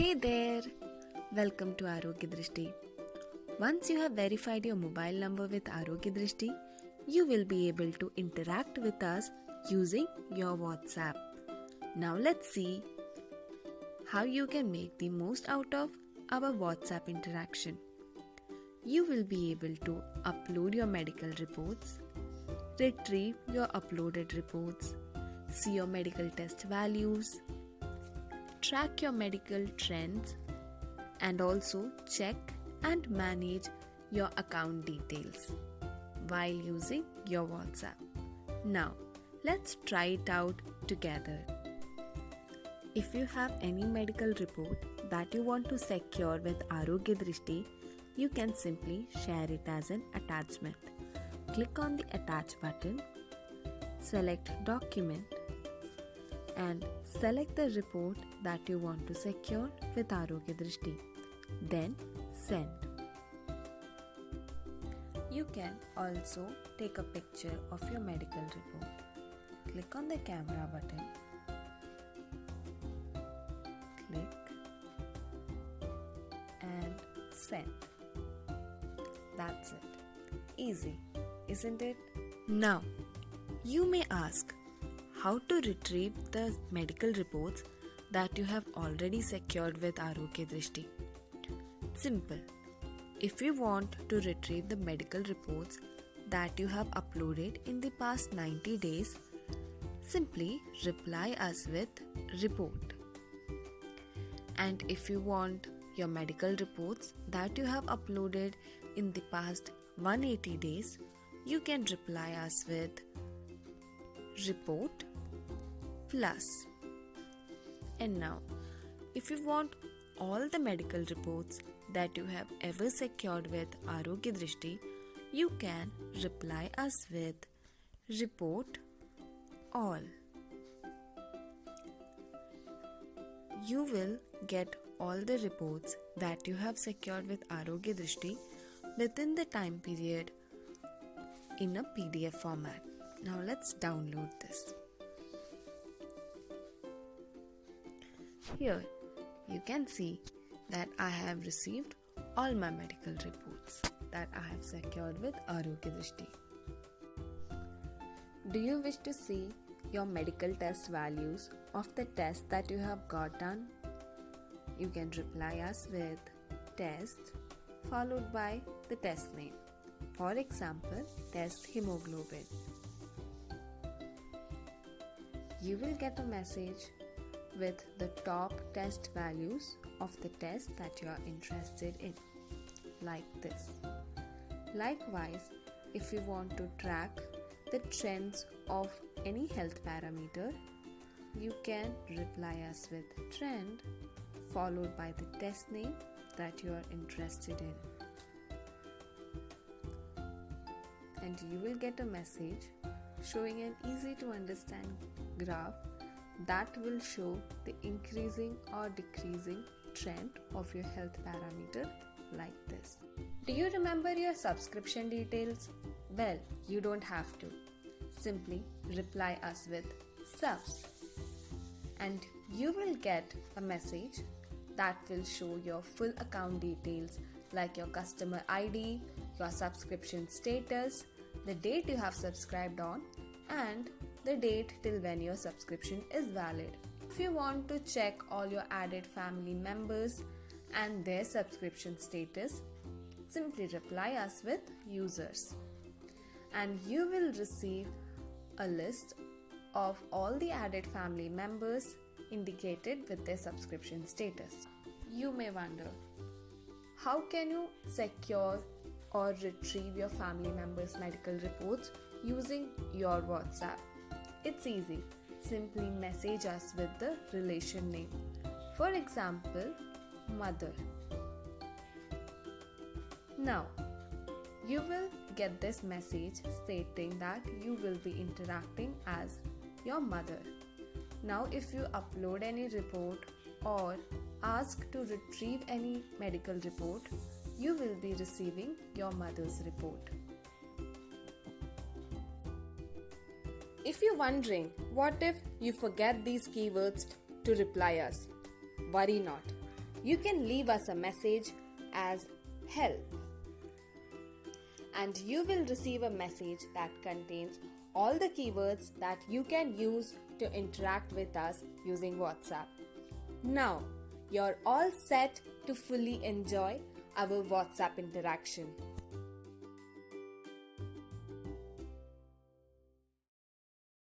Hey there! Welcome to Arogya Drishti. Once you have verified your mobile number with Arogya Drishti, you will be able to interact with us using your WhatsApp. Now let's see how you can make the most out of our WhatsApp interaction. You will be able to upload your medical reports, retrieve your uploaded reports, see your medical test values, track your medical trends, and also check and manage your account details while using your WhatsApp. Now, let's try it out together. If you have any medical report that you want to secure with Arogya Drishti, you can simply share it as an attachment. Click on the Attach button, select Document, and select the report that you want to secure with Arogya Drishti. Then send. You can also take a picture of your medical report. Click on the camera button. Click and send. That's it. Easy, isn't it? Now, you may ask, how to retrieve the medical reports that you have already secured with Arogya Drishti? Simple. If you want to retrieve the medical reports that you have uploaded in the past 90 days, simply reply us with report. And if you want your medical reports that you have uploaded in the past 180 days, you can reply us with report plus. And now, if you want all the medical reports that you have ever secured with Arogya Drishti, you can reply us with report all. You will get all the reports that you have secured with Arogya Drishti within the time period in a PDF format. Now let's download this. Here you can see that I have received all my medical reports that I have secured with Arogya Drishti. Do you wish to see your medical test values of the test that you have got done? You can reply us with test followed by the test name. For example, test hemoglobin. You will get a message with the top test values of the test that you are interested in, like this. Likewise, if you want to track the trends of any health parameter, you can reply us with trend followed by the test name that you are interested in. And you will get a message showing an easy to understand graph that will show the increasing or decreasing trend of your health parameter like this. Do you remember your subscription details? Well, you don't have to. Simply reply us with subs and you will get a message that will show your full account details like your customer ID, your subscription status, the date you have subscribed on, and the date till when your subscription is valid. If you want to check all your added family members and their subscription status, simply reply us with users. And you will receive a list of all the added family members indicated with their subscription status. You may wonder, how can you secure or retrieve your family members' medical reports using your WhatsApp? It's easy. Simply message us with the relation name. For example, mother. Now, you will get this message stating that you will be interacting as your mother. Now, if you upload any report or ask to retrieve any medical report, you will be receiving your mother's report. If you're wondering, what if you forget these keywords to reply us? Worry not. you can leave us a message as help, and you will receive a message that contains all the keywords that you can use to interact with us using WhatsApp. Now, you're all set to fully enjoy our WhatsApp interaction.